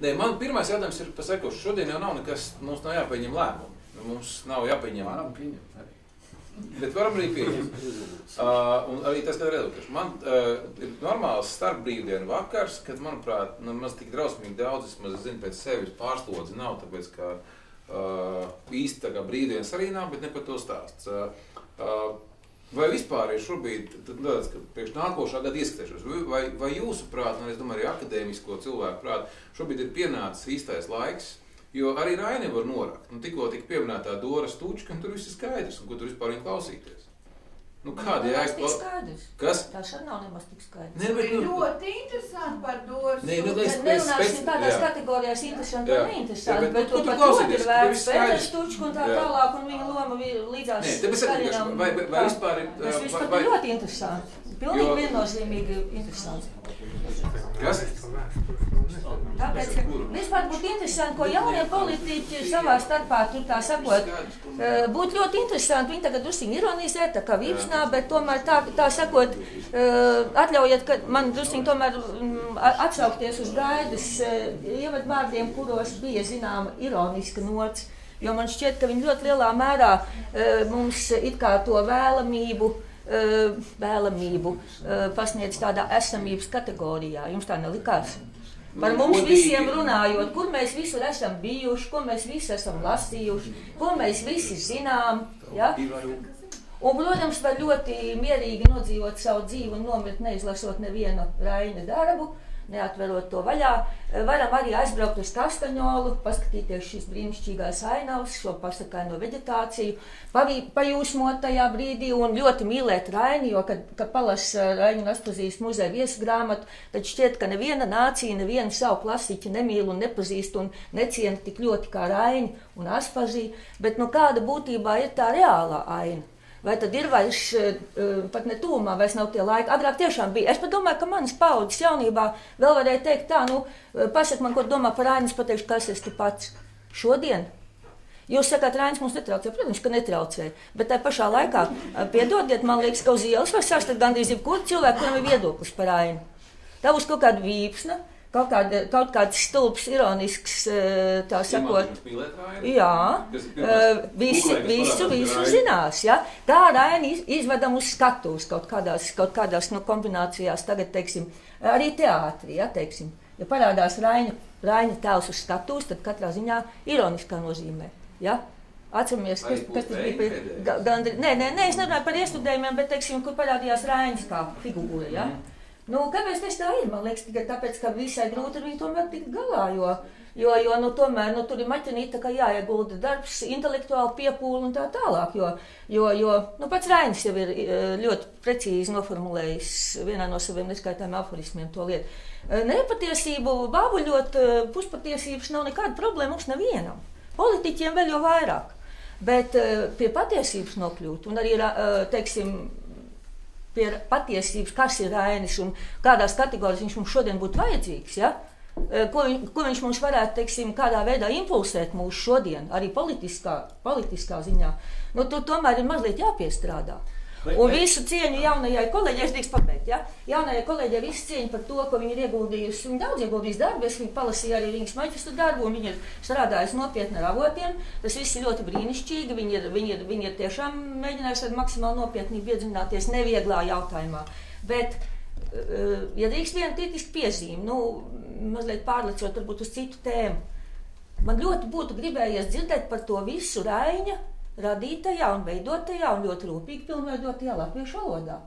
Nē, man pirmais jautājums ir par sekošu. Šodien jau nav nekas, mums nav jāpieņem lēmumu. Mums nav jāpieņem. Varam pieņemt arī. Bet varam arī pieņemt. Un arī tas, ka redaktoši. Man ir normāls starpbrīvdienu vakars, kad, manuprāt, maz tik drausmīgi daudz, es zinu, pēc sevis pārslodzi nav, tāpēc, ka īsti tā kā brīvdienas arī nav, bet ne par to stāsts. Vai vispār ir šobrīd, tad, ka priekš nākošā gada ieskatēšos, vai jūsuprāt, un es domāju arī akadēmisko cilvēku prāt, šobrīd ir pienācis īstais laiks, jo arī Raini var norakt. Tikko tika pieminētā Dora Stučka, un tur viss ir skaidrs, un ko tur vispār viņa klausīties. Kādi jāizpār? Kas? Tā šad nav nemaz tik skaidrs. Tas ir ļoti interesanti par Doru. Nerunāsim tādās kategorijās interesanti un neinteresanti, bet to pat ļoti ir vērts Pēters Stučka un tā tālāk, un viņa loma līdzās Staļinam. Vai vispār ir... Tas viss pat ir ļoti interesanti. Pilnīgi viennozīmīgi interesanti. Kas? Tāpēc, ka vispār būtu interesanti, ko jaunie politiķi savā starpā tur tā sakot, būtu ļoti interesanti, viņi tagad drusciņi ironizē, tā kā vīpsnā, bet tomēr tā sakot, atļaujiet, ka man drusciņi tomēr atsaukties uz Gaidas ievadvārdiem, kuros bija zināma ironiska nots, jo man šķiet, ka viņi ļoti lielā mērā mums it kā to vēlamību pasniedz tādā esamības kategorijā. Jums tā nelikās? Par mums visiem runājot, kur mēs visur esam bijuši, ko mēs visi esam lasījuši, ko mēs visi zinām. Ja? Un, protams, var ļoti mierīgi nodzīvot savu dzīvi un nomirt neizlasot nevienu Raina darbu, neatverot to vaļā. Varam arī aizbraukt uz Kastaņolu, paskatīties šīs brīnišķīgās ainavas, šo pasakaino veģetāciju, pajūsmot tajā brīdī un ļoti mīlēt Raini, jo, kad palasa Raini un atpazīst muzeja viesgrāmatu, tad šķiet, ka neviena nācija, neviena savu klasiķi nemīl un nepazīst un neciena tik ļoti kā Raini un Aspazī, bet kāda būtībā ir tā reālā aina? Vai tad ir vairs, pat ne tūmā, vairs nav tie laiki? Agrāk tiešām bija. Es pat domāju, ka manas paudzes jaunībā vēl varēja teikt tā, pasak man, ko domā par Rainis, pateikšu, kas esi tu pats. Šodien? Jūs sakāt, Rainis mums netraucē? Protams, ka netraucē. Bet tā pašā laikā, piedodiet, man liekas, ka uz ielas var sastāst gandrīz jebkuru cilvēku, kuram ir viedoklis par Raini. Tā būs kaut kāda vīpsna. Kaut kāds stulbs, ironisks, tā sakot. Jā, visu zinās. Ja? Tā Raini izvedam uz skatuves kaut kādās kombinācijās, tagad, teiksim, arī teātrī, ja, teiksim. Ja parādās Raina tēls uz skatuves, tad katrā ziņā ironiskā nozīmē. Ja? Atceramies, kas tas bija. Nē, es nerunāju par iestudējumiem, bet, teiksim, kur parādījās Rainis kā figūra, ja? Kāpēc tas tā ir? Man liekas, tikai tāpēc, ka visai grūti ar viņu tomēr tikt galā, jo tomēr tur ir maķinīta, ka jāiegulda darbs, intelektuāli piepūli un tā tālāk, jo pats Rainis jau ir ļoti precīzi noformulējis vienā no saviem neskaitāmiem aforismiem to lietu. Nepatiesību bābuļot, puspatiesības nav nekāda problēma mums nevienam. Politiķiem vēl jau vairāk, bet pie patiesības nokļūt un arī, teiksim, pie patiesības, kas ir Rainis un kādās kategorijās viņš mums šodien būtu vajadzīgs, ja? Ko viņš mums varētu, teiksim, kādā veidā impulsēt mūsu šodien, arī politiskā ziņā. Tur tomēr ir mazliet jāpiestrādā. Un visu cieņu jaunajai kolēģei, es drīkst pabeigt, ja? Jaunajai kolēģei visu cieņu par to, ko viņa ir ieguldījusi, viņa daudz ieguldījusi darbu, es viņu palasīju arī viņas maģistra darbu, un viņa ir strādājusi nopietni ar avotiem, tas viss ir ļoti brīnišķīgi, viņa ir tiešām mēģinājusi ar maksimālu nopietnību iedziļināties nevieglā jautājumā, bet, ja drīkst viena kritiska piezīme, mazliet pārlecot varbūt uz citu tēmu, man ļoti būtu gribējies dzirdēt par to visu Raina radītajā un veidotajā un ļoti rūpīgi pilnveidotajā latviešu valodā.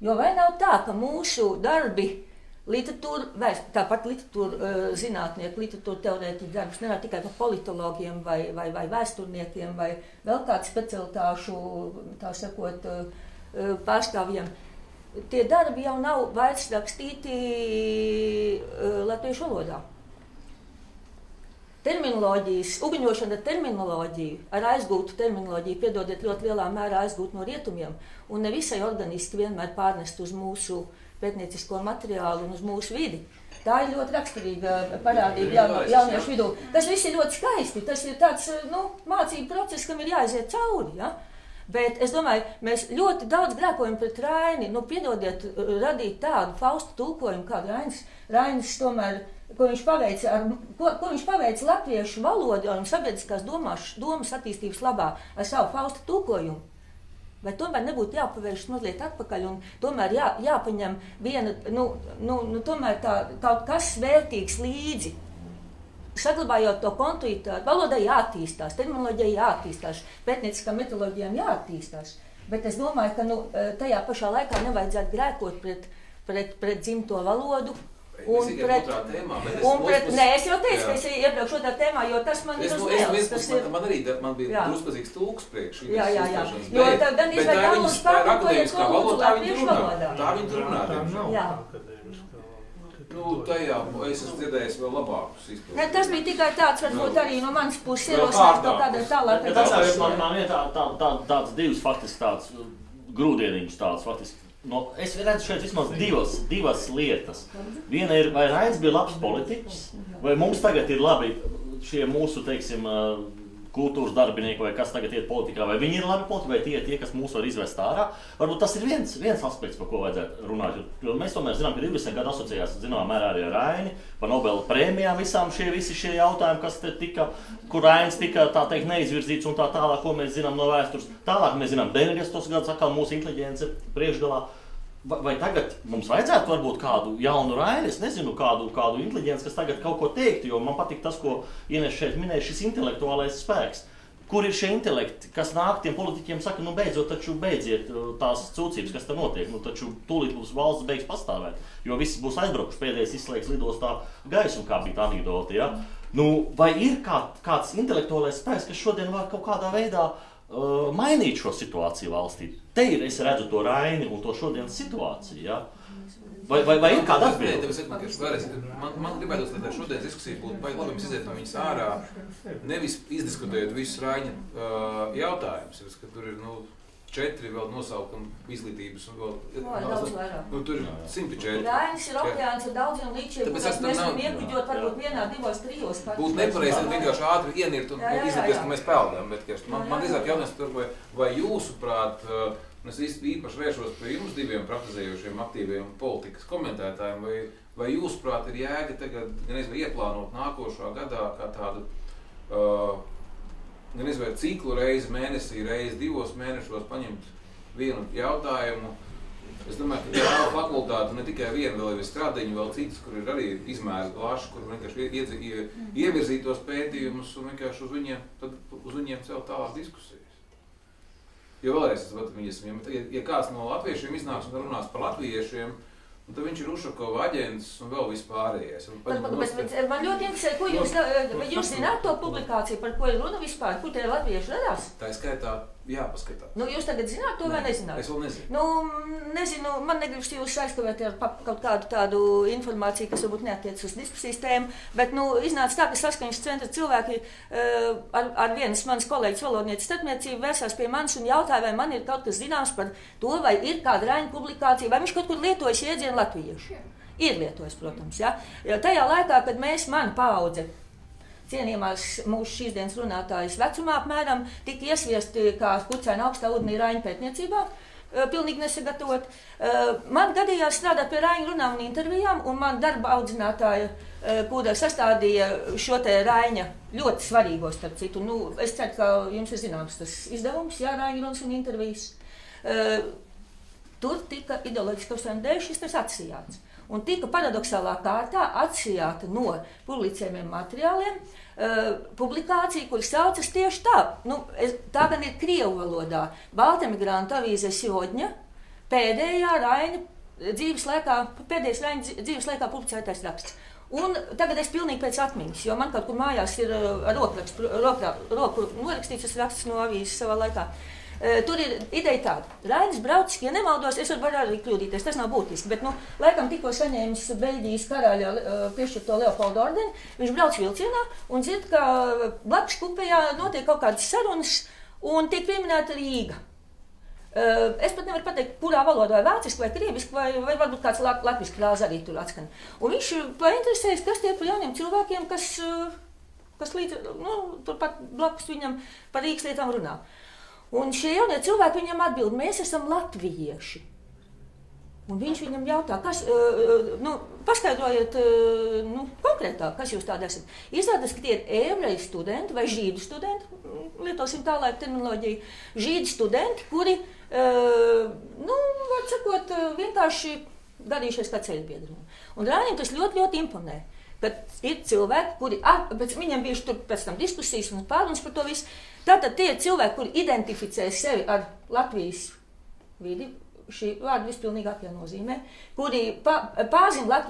Jo vai nav tā, ka mūsu darbi, tāpat literatūra zinātnieku, literatūra teorētiķu darbus nerā tikai par politologiem vai vēsturniekiem vai vēl kādu specialitāšu, tā sakot, pārstāvjiem. Tie darbi jau nav vairs rakstīti latviešu valodā. Terminoloģijas, uguņošana ar terminoloģiju, ar aizgūtu terminoloģiju, piedodiet, ļoti lielā mērā aizgūt no rietumiem un nevisai organiski vienmēr pārnest uz mūsu pētniecisko materiālu un uz mūsu vidi. Tā ir ļoti raksturīga parādība jauniešu vidū. Tas viss ir ļoti skaisti, tas ir tāds mācību process, kam ir jāiziet cauri. Ja? Bet es domāju, mēs ļoti daudz grēkojam pret Raini, piedodiet, radīt tādu Fausta tulkojumu, kādu Rainis tomēr ko viņš paveica latviešu valodu un sabiedriskās domas attīstības labā ar savu Fausta tulkojumu. Vai tomēr nebūtu jāpavēršas mazliet atpakaļ un tomēr jāpaņem viena, tomēr tā kaut kas vērtīgs līdzi. Saglabājot to kontinuitāti, valodai jāattīstās, terminoloģijai jāattīstās, pētnieciskām metodoloģijām jāattīstās. Bet es domāju, ka tajā pašā laikā nevajadzētu grēkot pret dzimto valodu. Es jau teicu, ka es iebraukšu otrā tēmā, jo tas man ir uz lielas. Man bija druspazīgs tulks priekš. Jā. Jo gan izvēl jaunas pārkojies lūdzu latviešu valodā. Tā viņi tur runā. Jā. Tajā es esmu dzirdējis vēl labākus izpildus. Tas bija tikai tāds, varbūt arī no manas puses ierosināt kaut kādā tālāk. Man ir tāds divas faktiski tāds grūdieniņš tāds faktiski. Es redzu šeit vismaz divas lietas. Viena ir, vai Rains bija labs politiķis, vai mums tagad ir labi šie mūsu, teiksim, kultūras darbinieki, vai kas tagad iet politikā, vai viņi ir labi politiķi, vai tie, kas mūs var izvest ārā. Varbūt tas ir viens aspekts, par ko vajadzētu runāt. Jo mēs tomēr zinām, ka 20 gadu asociējās zināmā mērā arī ar Raini, par Nobela prēmijām visām visi šie jautājumi, kas te tika, kur Rainis tika, tā teikt, neizvirzīts un tā tālāk, ko mēs zinām no vēstures. Tālāk mēs zinām 90. gadus atkal mūsu inteliģence priekšgalā. Vai tagad mums vajadzētu varbūt kādu jaunu Raini, es nezinu, kādu inteliģenci, kas tagad kaut ko teiktu, jo man patīk tas, ko Ines šeit minēja, šis intelektuālais spēks. Kur ir šie intelekti, kas nāk tiem politiķiem, saka, beidziet tās cūcības, kas te notiek, taču tūlīt būs valsts beigs pastāvēt, jo visi būs aizbraukuši, pēdējais izslēgs lidostā gaisu, kā bija tā anekdote, ja? Vai ir kāds intelektuālais spēks, kas šodien var kaut kādā veidā mainīt šo situāciju valstī? Te ir, es redzu to Raini un to šodienas situāciju, ja? Vai ir kāda atbilde? Man gribētos, lai šodienas diskusija būtu baigi labi, mēs iziet no viņas ārā, nevis izdiskutējot visus Raņa jautājumus, ka tur ir 4 vēl nosaukumi izglītības un vēl daudz vairāk. Tur ir 104. Rainis ir okeāns ar daudziem līčiem, kurās mēs varam iekuģot varbūt vienā, divos, trijos. Būtu nepareizi vienkārši ātri ienirt un izlikties, ka mēs peldam, bet man drīzāk jautājums tur, vai jūsuprāt, es īpaši vēršos pie jums diviem praktizējošiem aktīviem politikas komentētājiem, vai jūsuprāt ir jēga tagad gan ieplānot nākošā gadā kā tādu gan izvērt ciklu reizi mēnesī, reizi 2 mēnešos paņemt vienu jautājumu. Es domāju, ka tā nav fakultāte, ne tikai viena, vēl ir strādiņi, vēl citas, kur ir arī izmērs plaši, kur vienkārši ievirzīt tos pētījumus un vienkārši uz viņiem celt tālāk diskusijas. Jo vēlreiz, ja kāds no latviešiem iznāks un runās par latviešiem, un tad viņš ir Ušakova aģents un vēl vispārējais. Man ļoti interesē, ko jūs zināt to publikāciju, par ko ir runa vispār, kur tie latvieši radās? Tā ir skaitā jāpaskatās. Jūs tagad zināt to vai nezināt? Es vēl nezinu. Nezinu, man negribas jūs aizkavēt ar kaut kādu tādu informāciju, kas varbūt neatiec uz diskusijas tēmu, bet iznāca tā, ka Saskaņas centra cilvēki ar vienas manas kolēģis valodnieces starpniecību vērsās pie manis un jautāja, vai man ir kaut kas zināms par to, vai ir kāda Raņa publikācija, vai viņš kaut kur lietojas iedzienu latviešu. Ir lietojis, protams, ja. Tajā laikā, kad mana paudze, cienījamās mūsu šīs dienas runātājas vecumā apmēram, tika iesviesti kā kucēna augstā ūdenī Raņa pētniecībā, pilnīgi nesagatavot. Man gadījās strādāt pie Raņa runām un intervijām, un man darba audzinātāja, kura sastādīja šo te Raņa ļoti svarīgo starp citu. Es ceru, ka jums ir zināms tas izdevums, jā, Raņa runas un intervijas. Tur tika ideoloģiski apsvērumi dēļ šis tas atsijāts. Un tika paradoxālā kārtā atsijāta no publicējumiem materiāliem publikācija, kur saucas tieši tā. Tā gan ir krievu valodā. Baltemigrantu avīze Siodņa pēdējais Raņa dzīves laikā publicētais raksts. Un tagad es pilnīgi pēc atmiņas, jo man kaut kur mājās ir roku norakstīts raksts no avīzes savā laikā. Tur ir ideja tāda. Rainis braucis, ja nemaldos, es varu arī kļūdīties, tas nav būtiski, bet, laikam tikko saņēmis Beļģijas karaļa piešķirto Leopoldu ordeni, viņš brauc vilcienā un dzird, ka blakus kupejā notiek kaut kādas sarunas un tiek pieminēta Rīga. Es pat nevaru pateikt, kurā valodā, vai vāciski, vai krieviski, vai varbūt kāds latviski frāze arī tur atskan. Un viņš painteresējas, kas tie par jauniem cilvēkiem, kas līdz, turpat blakus viņam par Rīgas lietām runā. Un šie jaunie cilvēki viņam atbild, mēs esam latvieši. Un viņš viņam jautā, kas, paskaidrojiet konkrētāk, kas jūs tādi esat. Izrādās, ka tie ir ebreju studenti vai žīdu studenti, lietosim tālāk terminoloģiju, žīdu studenti, kuri, var sakot, vienkārši darījušies kā ceļbiedriem. Un Rainim tas ļoti, ļoti imponē. Kad ir cilvēki, kuri, viņam bijuši tur pēc tam diskusijas un pārunas par to visu, tātad tie ir cilvēki, kuri identificē sevi ar Latvijas vidi, šī vārda vispilnīgākajā nozīmē, kuri pārzina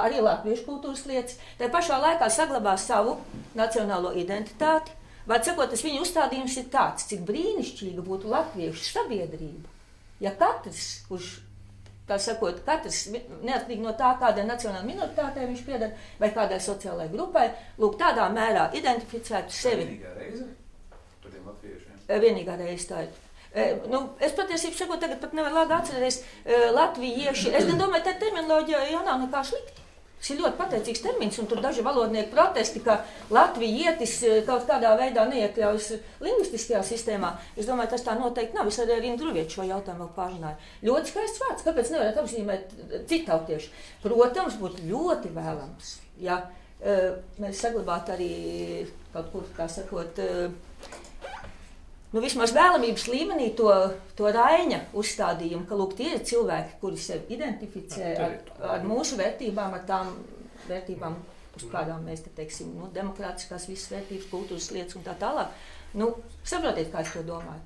arī latviešu kultūras lietas, tā pašā laikā saglabā savu nacionālo identitāti. Var sakot, tas viņa uzstādījums ir tāds, cik brīnišķīga būtu latviešu sabiedrība, ja katrs, kurš tā sakot, katrs, neatkarīgi no tā, kādai nacionālajai minoritātei viņš pieder, vai kādai sociālajai grupai, lūk, tādā mērā identificētu sevi. Vienīgā reize par tiem latviešiem? Vienīgā reize tā ir. Es patiesībā sakot, tagad pat nevaru labi atcerēties latvieši. Es domāju, tā terminoloģija jau nav nekā slikta. Tas ir ļoti pateicīgs termins, un tur daži valodnieki protesti, ka latvietis kaut kādā veidā neiekļaujas lingvistiskajā sistēmā. Es domāju, tas tā noteikti nav. Es arī ar Indruvietu šo jautājumu vēl pārunāju. Ļoti skaists vārds. Kāpēc nevarētu apzīmēt citautieši? Protams, būtu ļoti vēlams, ja mēs saglabātu arī kaut kur, kā sakot, vismaz vēlamības līmenī to Raina uzstādījumu, ka lūk, tie ir cilvēki, kuri sevi identificē ar mūsu vērtībām, ar tām vērtībām, uz kādām mēs te teiksim, demokrātiskās visas vērtības, kultūras lietas un tā tālāk. Saprotiet, kā es to domāju.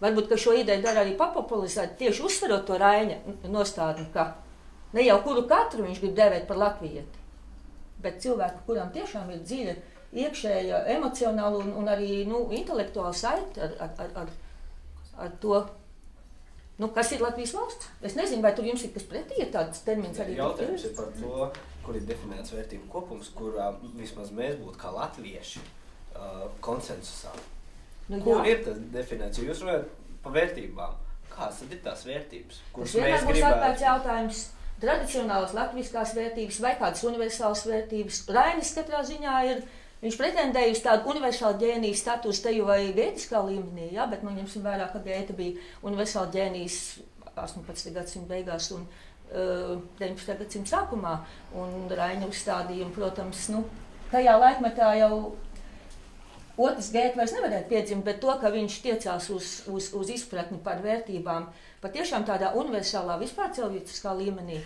Varbūt, ka šo ideju dara arī papopularizēt, tieši uzsverot to Raina nostādni, ka ne jau kuru katru viņš grib dēvēt par latvieti, bet cilvēku, kuram tiešām ir dziļa iekšēja, emocionāla un arī intelektuāla saite ar to, kas ir Latvijas valsts. Es nezinu, vai tur jums ir kas pretī, ir tāds termins arī. Jautājums ir par to, kur ir definēts vērtību kopums, kurā vismaz mēs būtu kā latvieši konsensusā. Kur ir tas definēts? Jo jūs runājat par vērtībām. Kādas tad ir tās vērtības, kuras mēs gribētu? Jautājums. Tradicionālas latviskās vērtības vai kādas universālas vērtības. Rainis katrā ziņā viņš pretendēja uz tādu universālu ģēniju statusu te jau vai gētiskā līmenī, bet man ņemsim vērā, ka Gēta bija universāla ģēnijas 18. gadsimta beigās un 19. gadsimta sākumā. Un Raina uzstādījumi, protams, tajā laikmetā jau otrs Gēta vairs nevarētu piedzimt, bet to, ka viņš tiecās uz izpratni par vērtībām, patiešām tādā universālā vispār cilvēciskā līmenī,